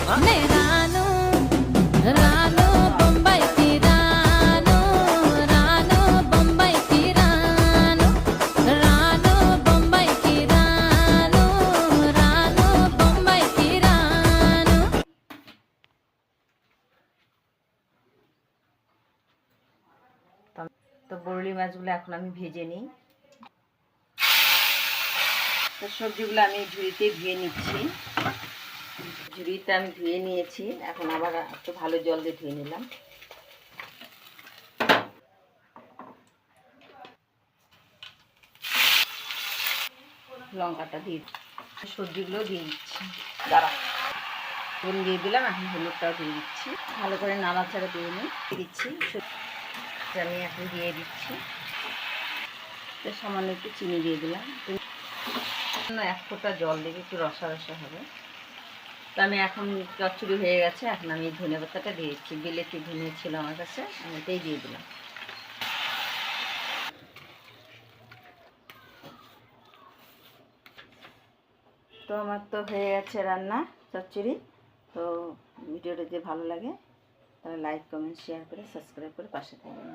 मैं रानू रानू बम्बई की रानू रानू बम्बई की रानू रानू बम्बई की रानू रानू बम्बई की रानू। তো বরলি মাছগুলো এখন আমি ভেজে নিই। তো সবজিগুলো আমি ঝুড়িতে ধুয়ে নিচ্ছি। ঝুড়িতে আমি ধুয়ে নিয়েছি, এখন আবার একটু ভালো জল দিয়ে ধুয়ে নিলাম। লঙ্কাটা দিয়ে সবজিগুলো দিয়ে দিচ্ছি, দাঁড়া নুন দিয়ে দিলাম, এখন হলুদটাও দিয়ে দিচ্ছি, ভালো করে নাড়াচাড়া দিয়ে দিচ্ছি। আমি এখন দিয়ে দিচ্ছি, তো সামান্য একটু চিনি দিয়ে দিলাম, 1 ফোঁটা জল দেবে, একটু রসা রসা হবে। তো আমি এখন চচ্চড়ি হয়ে গেছে, এখন আমি ধনে পাতাটা দিয়ে দিচ্ছি। বিলেতি ধনে ছিল আমার কাছে, আমি এটাই দিয়ে দিলাম। তো আমার তো হয়ে গেছে রান্না চচ্চড়ি। তো ভিডিওটা যদি ভালো লাগে তাহলে লাইক কমেন্ট শেয়ার করে সাবস্ক্রাইব করে পাশে থাকবেন।